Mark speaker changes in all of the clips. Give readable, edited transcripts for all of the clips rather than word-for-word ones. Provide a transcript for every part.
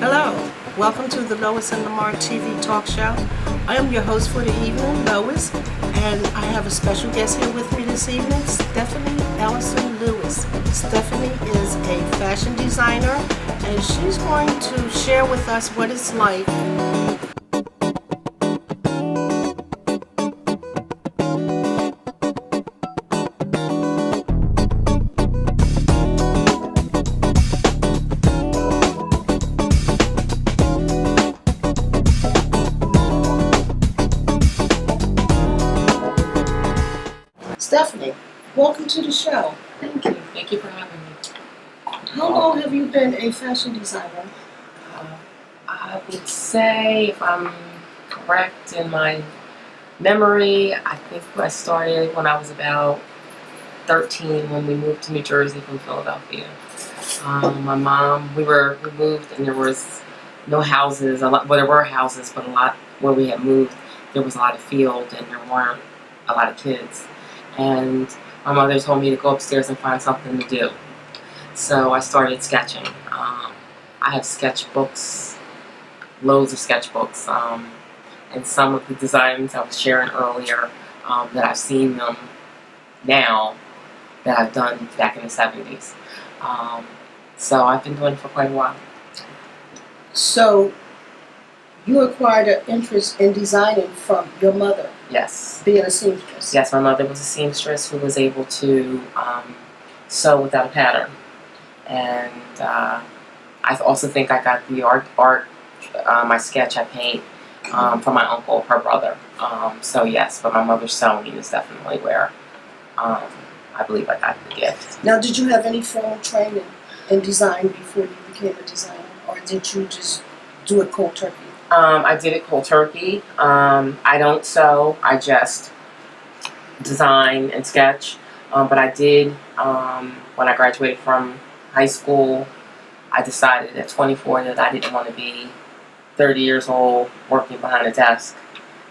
Speaker 1: Hello, welcome to the Lois and Lamar TV talk show. I am your host for the evening, Lois, and I have a special guest here with me this evening, Stephanie Ellison Lewis. Stephanie is a fashion designer, and she's going to share with us what it's like Stephanie, welcome to the show.
Speaker 2: Thank you. Thank you for having me.
Speaker 1: How long have you been a fashion designer?
Speaker 2: I would say, if I'm correct in my memory, I think I started when I was about 13 when we moved to New Jersey from Philadelphia. My mom, we moved and there was no houses. Well, there were houses, but a lot where we had moved, there was a lot of field and there weren't a lot of kids. And my mother told me to go upstairs and find something to do. So I started sketching. I have sketchbooks, loads of sketchbooks, and some of the designs I was sharing earlier that I've seen them now that I've done back in the 70s. So I've been doing it for quite a while.
Speaker 1: So you acquired an interest in designing from your mother?
Speaker 2: Yes.
Speaker 1: Being a seamstress?
Speaker 2: Yes, my mother was a seamstress who was able to sew without a pattern. And I also think I got the art my sketch I paint from my uncle, her brother. So yes, but my mother's sewing is definitely where I believe I got the gift.
Speaker 1: Now, did you have any formal training in design before you became a designer, or did you just do it cold turkey?
Speaker 2: I did it cold turkey. I don't sew, I just design and sketch. But I did, when I graduated from high school, I decided at 24 that I didn't want to be 30 years old working behind a desk.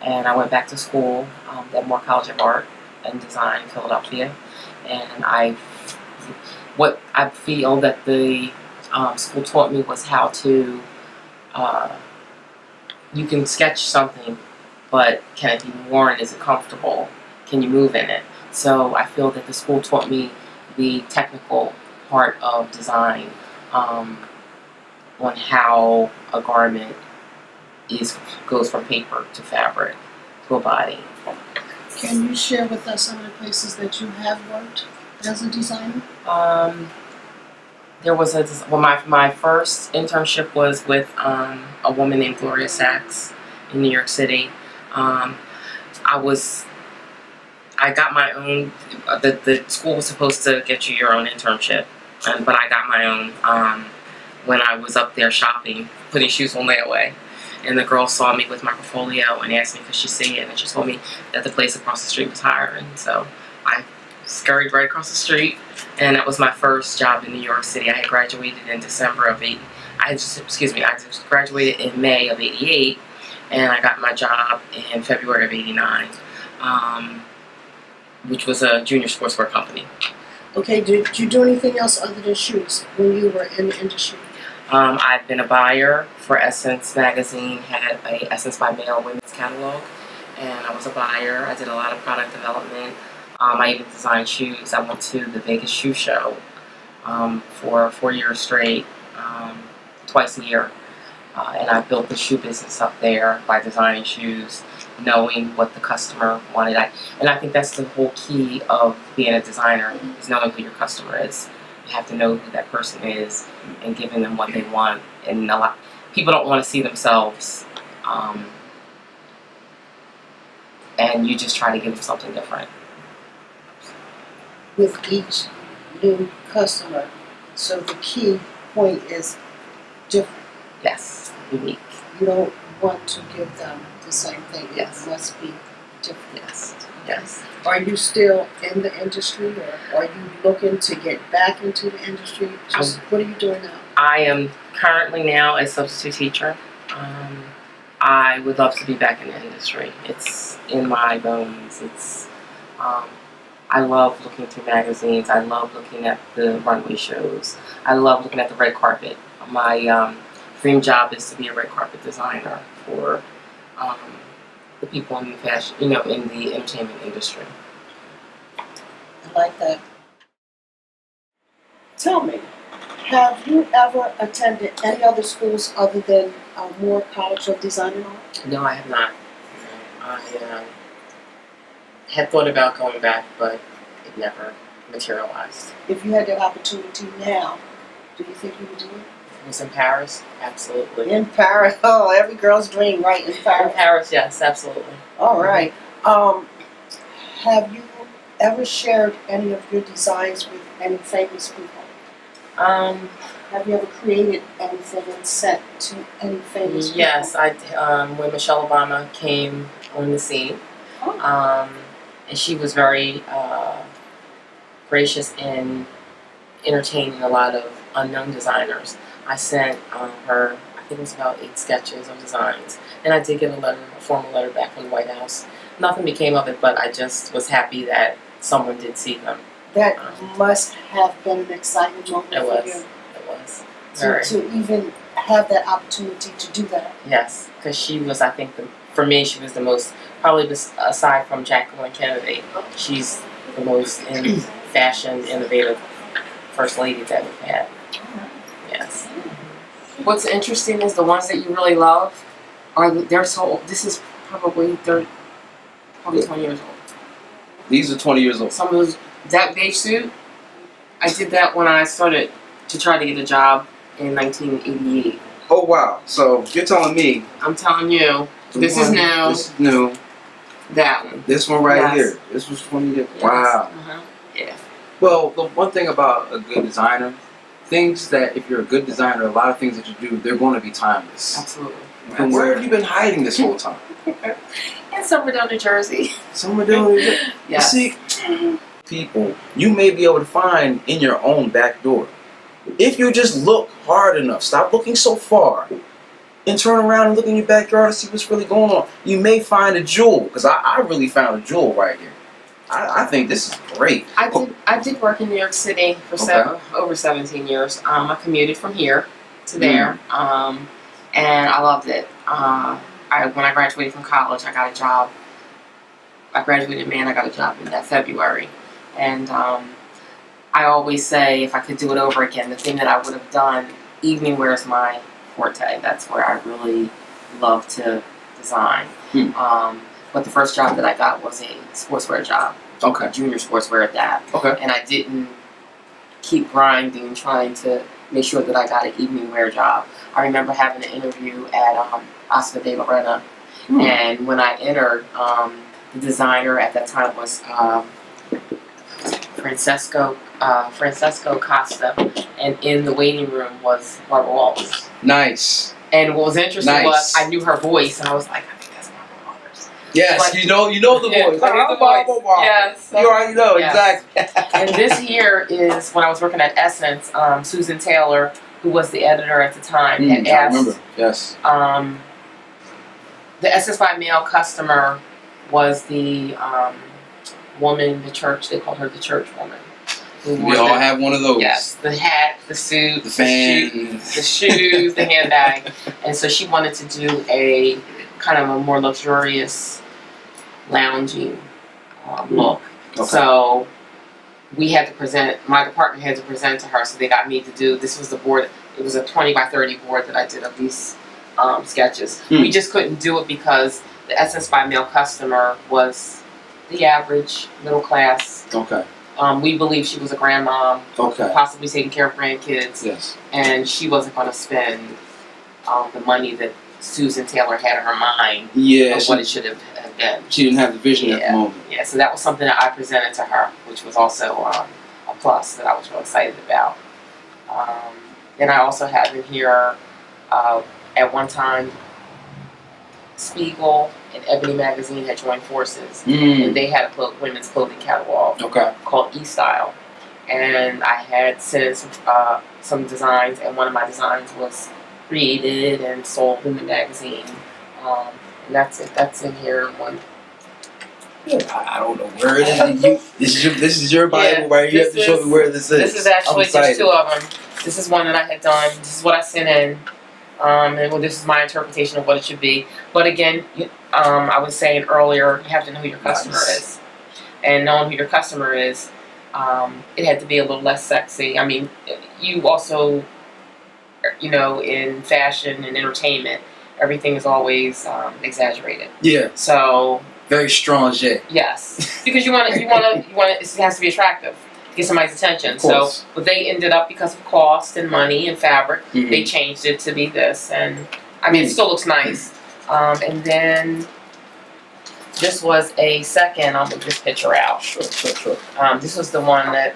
Speaker 2: And I went back to school, at Moore College of Art and Design in Philadelphia. And what I feel that the school taught me was how to you can sketch something, but can it be worn? Is it comfortable? Can you move in it? So I feel that the school taught me the technical part of design on how a garment goes from paper to fabric to a body.
Speaker 1: Can you share with us some of the places that you have worked as a designer?
Speaker 2: There was my first internship was with a woman named Gloria Sachs in New York City. I got my own. The school was supposed to get you your own internship, but I got my own when I was up there shopping, putting shoes on layaway. And the girl saw me with my portfolio and asked me could she see it, and she told me that the place across the street was hiring. So I scurried right across the street, and that was my first job in New York City. I had graduated in December of I just graduated in May of '88, and I got my job in February of '89, which was a junior sportswear company.
Speaker 1: Okay, did you do anything else other than shoes when you were in the industry?
Speaker 2: I've been a buyer for Essence magazine, had a Essence by Male women's catalog, and I was a buyer. I did a lot of product development. I even designed shoes. I went to the Vegas shoe show for 4 years straight, twice a year. And I built the shoe business up there by designing shoes, knowing what the customer wanted. And I think that's the whole key of being a designer, is knowing who your customer is. You have to know who that person is and giving them what they want. And a lot people don't want to see themselves, and you just try to give them something different.
Speaker 1: With each new customer, so the key point is different.
Speaker 2: Yes, unique.
Speaker 1: You don't want to give them the same thing.
Speaker 2: Yes.
Speaker 1: It must be different.
Speaker 2: Yes. Yes.
Speaker 1: Are you still in the industry, or are you looking to get back into the industry? What are you doing now?
Speaker 2: I am currently now a substitute teacher. I would love to be back in the industry. It's in my bones. I love looking through magazines. I love looking at the runway shows. I love looking at the red carpet. My dream job is to be a red carpet designer for the people in the fashion, in the entertainment industry.
Speaker 1: I like that. Tell me, have you ever attended any other schools other than Moore College of Design and Art?
Speaker 2: No, I have not. I had thought about going back, but it never materialized.
Speaker 1: If you had that opportunity now, do you think you would do it?
Speaker 2: It was in Paris, absolutely.
Speaker 1: In Paris, oh, every girl's dream, right? In
Speaker 2: In
Speaker 1: Paris.
Speaker 2: Paris, yes, absolutely.
Speaker 1: All right. Have you ever shared any of your designs with any famous people? Have you ever created anything and sent to any famous people?
Speaker 2: Yes, I when Michelle Obama came on the scene, and she was very gracious in entertaining a lot of unknown designers. I sent her, I think it was about 8 sketches of designs, and I did get a formal letter back from the White House. Nothing became of it, but I just was happy that someone did see them.
Speaker 1: That must have been an exciting moment
Speaker 2: It
Speaker 1: for
Speaker 2: was.
Speaker 1: you.
Speaker 2: It was. Very.
Speaker 1: To even have that opportunity to do that.
Speaker 2: Yes, because she was, I think, for me, she was the most, probably aside from Jacqueline Kennedy, she's the most in fashion, innovative first lady that we've had. Yes. What's interesting is the ones that you really love they're so old. This is probably 20 years old.
Speaker 3: These are 20 years old.
Speaker 2: Some of those, that beige suit, I did that when I started to try to get a job in 1988.
Speaker 3: Oh wow! So you're telling me
Speaker 2: I'm telling you, this is new.
Speaker 3: This is new.
Speaker 2: That one.
Speaker 3: This one right
Speaker 2: Yes.
Speaker 3: here. This was 20 years.
Speaker 2: Yes.
Speaker 3: Wow.
Speaker 2: Yeah.
Speaker 3: Well, the one thing about a good designer, things that if you're a good designer, a lot of things that you do, they're going to be timeless.
Speaker 2: Absolutely.
Speaker 3: And where have you been hiding this whole time?
Speaker 2: In Somerville, New Jersey.
Speaker 3: Somewhere doing it.
Speaker 2: Yes.
Speaker 3: See, people you may be able to find in your own back door. If you just look hard enough, stop looking so far, and turn around and look in your backyard to see what's really going on, you may find a jewel. Because I really found a jewel right here. I think this is great.
Speaker 2: I did work in New York City for over 17 years. I commuted from here to there, and I loved it. When I graduated from college, I got a job. I graduated in May, and I got a job in that February. And I always say, if I could do it over again, the thing that I would have done, evening wear is my forte. That's where I really love to design. But the first job that I got was a sportswear job.
Speaker 3: Okay.
Speaker 2: Junior sportswear at that.
Speaker 3: Okay.
Speaker 2: And I didn't keep grinding, trying to make sure that I got an evening wear job. I remember having an interview at Oscar de la Renta, and when I entered, the designer at that time was Francesco Costa, and in the waiting room was Barbara Walters.
Speaker 3: Nice.
Speaker 2: And what was interesting
Speaker 3: Nice.
Speaker 2: was I knew her voice, and I was like, I think that's Barbara Walters.
Speaker 3: Yes,
Speaker 2: But-
Speaker 3: you know the
Speaker 2: Yeah,
Speaker 3: voice.
Speaker 2: I knew the voice. Yes.
Speaker 3: You already know,
Speaker 2: Yes.
Speaker 3: exactly.
Speaker 2: And this here is when I was working at Essence. Susan Taylor, who was the editor at the time, had
Speaker 3: I
Speaker 2: asked.
Speaker 3: remember. Yes.
Speaker 2: The Essence by Male customer was the woman, the church. They called her the church woman. Who
Speaker 3: We
Speaker 2: wore
Speaker 3: all
Speaker 2: the-
Speaker 3: have one of those.
Speaker 2: Yes, the hat, the suit,
Speaker 3: The
Speaker 2: shoe-
Speaker 3: fan.
Speaker 2: the shoes, the handbag, and so she wanted to do a kind of a more luxurious, lounging look.
Speaker 3: Okay.
Speaker 2: So we had to present. My department had to present to her, so they got me to do. This was the board. It was a 20 by 30 board that I did of these sketches. We just couldn't do it because the Essence by Male customer was the average middle class.
Speaker 3: Okay.
Speaker 2: We believed she was a grandmom,
Speaker 3: Okay.
Speaker 2: possibly taking care of grandkids,
Speaker 3: Yes.
Speaker 2: and she wasn't going to spend the money that Susan Taylor had in her mind
Speaker 3: Yeah.
Speaker 2: of what it should have been.
Speaker 3: She didn't have the vision at the moment.
Speaker 2: Yeah, so that was something that I presented to her, which was also a plus that I was real excited about. Then I also have in here, at one time, Spiegel and Ebony Magazine had joined forces, and they had a women's clothing catalog
Speaker 3: Okay.
Speaker 2: called E-Style. And I had sent in some designs, and one of my designs was created and sold in the magazine. And that's it. That's in here. One.
Speaker 3: I don't know where it is. This is your Bible,
Speaker 2: Yeah,
Speaker 3: right? You have to show me where this is.
Speaker 2: This is actually
Speaker 3: I'm excited.
Speaker 2: there's 2 of them. This is one that I had done. This is what I sent in And well, this is my interpretation of what it should be. But again, I was saying earlier, you have to know who your customer is. And knowing who your customer is, it had to be a little less sexy. I mean, you also, in fashion and entertainment, everything is always exaggerated.
Speaker 3: Yeah.
Speaker 2: So
Speaker 3: Very strong J.
Speaker 2: yes, because you want to, it has to be attractive, get somebody's attention. So, but they ended up, because of cost and money and fabric, they changed it to be this, and I mean, it still looks nice. And then this was a second. I'll move this picture out.
Speaker 3: Sure.
Speaker 2: This was the one that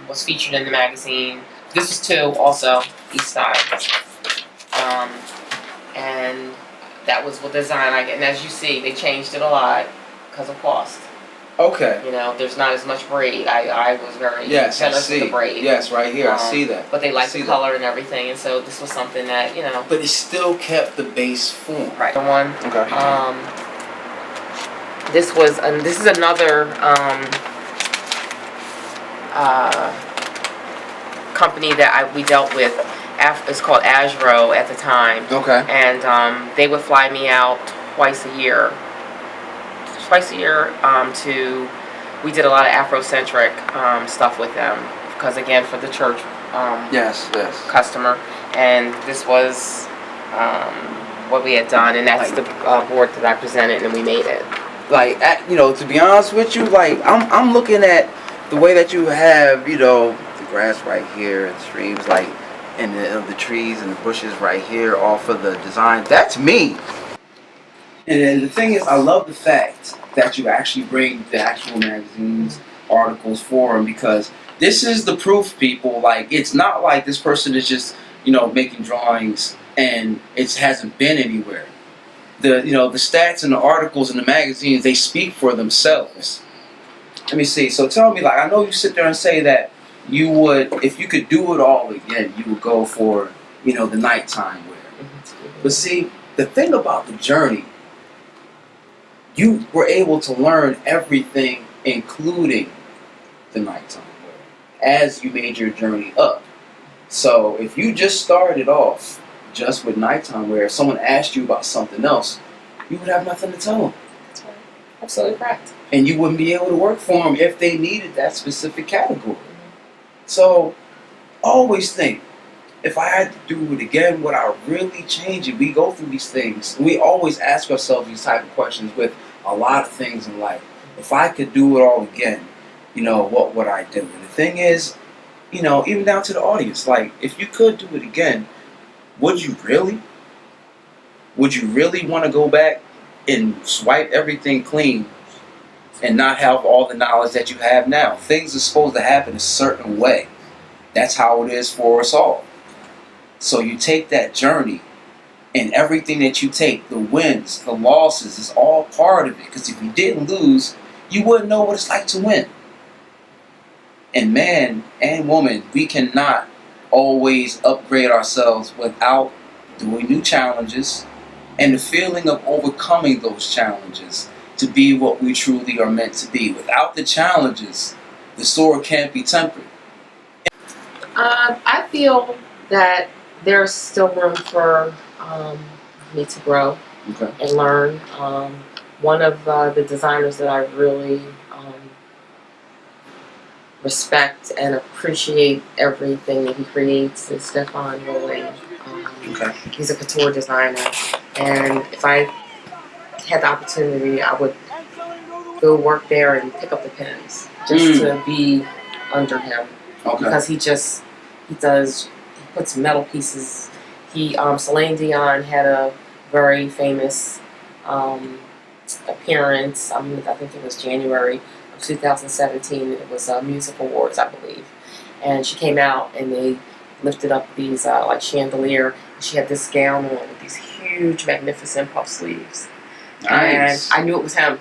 Speaker 2: was featured in the magazine. This was two also, each side. And that was what design I get. And as you see, they changed it a lot because of cost.
Speaker 3: Okay.
Speaker 2: There's not as much braid. I was very
Speaker 3: Yes, I
Speaker 2: jealous
Speaker 3: see.
Speaker 2: of the braid.
Speaker 3: Yes, right here, I see that.
Speaker 2: But they liked
Speaker 3: see
Speaker 2: the color and everything, and so this was something that,
Speaker 3: But it still kept the base form.
Speaker 2: Right. The one.
Speaker 3: Okay.
Speaker 2: This is another company that we dealt with. It's called Asro at the time.
Speaker 3: Okay.
Speaker 2: And they would fly me out twice a year. We did a lot of Afrocentric stuff with them, because again, for the church
Speaker 3: Yes.
Speaker 2: customer. And this was what we had done, and that's the board that I presented, and we made it.
Speaker 3: Like, to be honest with you, like, I'm looking at the way that you have, the grass right here, and streams, like, and the trees and the bushes right here, all for the design. That's me. And then the thing is, I love the fact that you actually bring the actual magazines, articles for them, because this is the proof, people. Like, it's not like this person is just, making drawings and it hasn't been anywhere. The stats and the articles and the magazines, they speak for themselves. Let me see. So tell me, like, I know you sit there and say that you would, if you could do it all again, you would go for, the nighttime wear. But see, the thing about the journey, you were able to learn everything, including the nighttime wear, as you made your journey up. So if you just started off just with nighttime wear, if someone asked you about something else, you would have nothing to tell them.
Speaker 2: That's right. Absolutely correct.
Speaker 3: And you wouldn't be able to work for them if they needed that specific category. So always think, if I had to do it again, would I really change it? We go through these things. We always ask ourselves these type of questions with a lot of things in life. If I could do it all again, what would I do? And the thing is, even down to the audience, like, if you could do it again, would you really? Would you really want to go back and swipe everything clean and not have all the knowledge that you have now? Things are supposed to happen a certain way. That's how it is for us all. So you take that journey, and everything that you take, the wins, the losses, is all part of it. Because if you didn't lose, you wouldn't know what it's like to win. And man and woman, we cannot always upgrade ourselves without doing new challenges and the feeling of overcoming those challenges to be what we truly are meant to be. Without the challenges, the sword can't be tempered.
Speaker 2: I feel that there's still room for me to grow and learn. One of the designers that I really respect and appreciate everything that he creates is Stefan Rolling. He's a couture designer, and if I had the opportunity, I would go work there and pick up the pens just to be under him, because he puts metal pieces. Celine Dion had a very famous appearance. I think it was January of 2017. It was Music Awards, I believe, and she came out and they lifted up these like chandelier. She had this gown on with these huge, magnificent puff sleeves.
Speaker 3: Nice.
Speaker 2: And I knew it was him.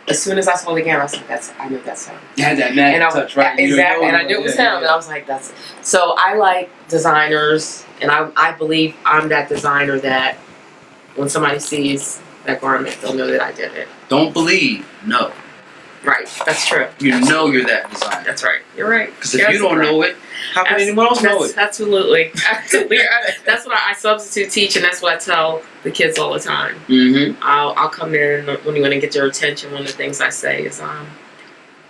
Speaker 2: As soon as I saw the gown, I was like, I knew that's him.
Speaker 3: You had that magic touch, right?
Speaker 2: Exactly, and I knew it was him, and I was like, that's it. So I like designers, and I believe I'm that designer that when somebody sees that garment, they'll know that I did it.
Speaker 3: Don't believe, know.
Speaker 2: Right, that's true.
Speaker 3: You know you're that designer.
Speaker 2: That's right. You're right.
Speaker 3: Because if you don't know it, How can anyone else know it?
Speaker 2: Absolutely. Absolutely. That's what I substitute teach, and that's what I tell the kids all the time.
Speaker 3: Mm-hmm.
Speaker 2: I'll come in when you want to get their attention. One of the things I say is,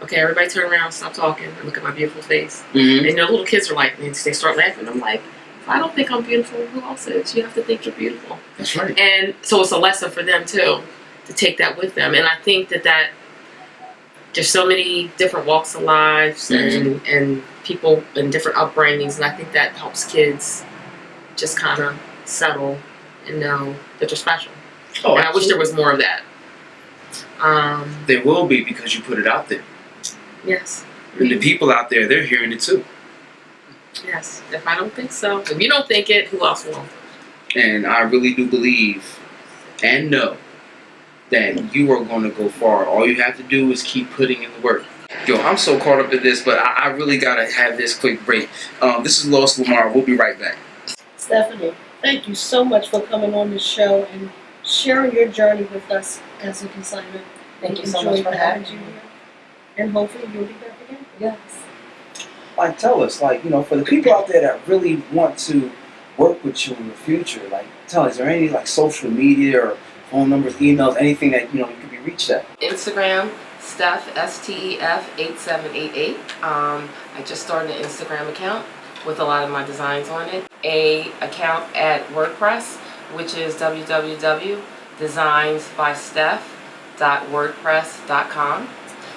Speaker 2: okay, everybody turn around, stop talking, and look at my beautiful face.
Speaker 3: Mm-hmm.
Speaker 2: And little kids are like, they start laughing. I'm like, if I don't think I'm beautiful, who else is? You have to think you're beautiful.
Speaker 3: That's right.
Speaker 2: And so it's a lesson for them too, to take that with them. And I think that there's so many different walks of lives and people in different upbringings, and I think that helps kids just kind of settle and know that they're special.
Speaker 3: Oh,
Speaker 2: and I wish there was more of that.
Speaker 3: There will be, because you put it out there.
Speaker 2: Yes.
Speaker 3: And the people out there, they're hearing it too.
Speaker 2: Yes. If I don't think so, if you don't think it, who else will?
Speaker 3: And I really do believe and know that you are going to go far. All you have to do is keep putting in the work. Yo, I'm so caught up in this, but I really got to have this quick break. This is Lois Lamar. We'll be right back.
Speaker 1: Stephanie, thank you so much for coming on the show and sharing your journey with us as a designer.
Speaker 2: Thank you so much for having me.
Speaker 1: here. And hopefully you'll be back again.
Speaker 2: Yes.
Speaker 3: Like, tell us, like, you know, for the people out there that really want to work with you in the future, like, tell us, is there any, like, social media or phone numbers, emails, anything that, you know, you could be reached at?
Speaker 2: Instagram, Steph, STEF 8788. I just started an Instagram account with a lot of my designs on it. A account at WordPress, which is www.designsbysteph.wordpress.com.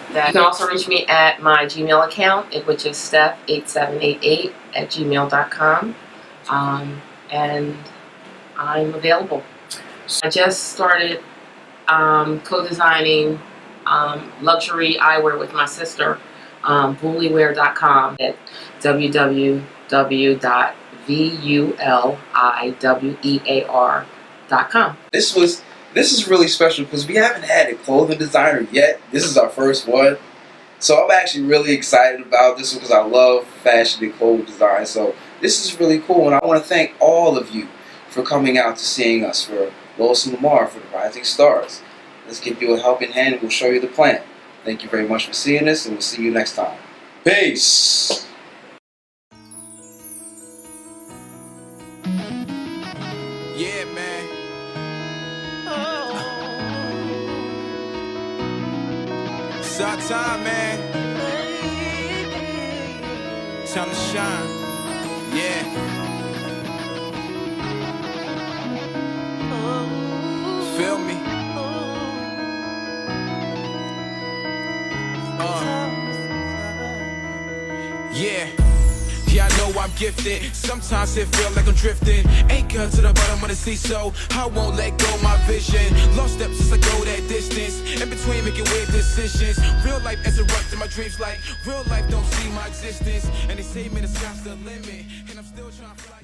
Speaker 2: You can also reach me at my Gmail account, which is steph8788@gmail.com. And I'm available. I just started co-designing luxury eyewear with my sister, bullywear.com at www.vulliwear.com.
Speaker 3: This is really special because we haven't had a clothing designer yet. This is our first one. So I'm actually really excited about this because I love fashion and clothing design. So this is really cool, and I want to thank all of you for coming out to seeing us for Lois and Lamar for the Rising Stars. Let's give you a helping hand and we'll show you the plan. Thank you very much for seeing us, and we'll see you next time. Peace!
Speaker 4: Yeah, man. It's our time, man. Time to shine. Yeah. Feel me? Yeah. Yeah, I know I'm gifted. Sometimes it feel like I'm drifting. Anchor to the bottom of the sea, so I won't let go of my vision. Lost steps as I go that distance. In between making weird decisions. Real life as a rush in my dreams, like real life don't see my existence. And they say, man, the sky's the limit. And I'm still trying to fly.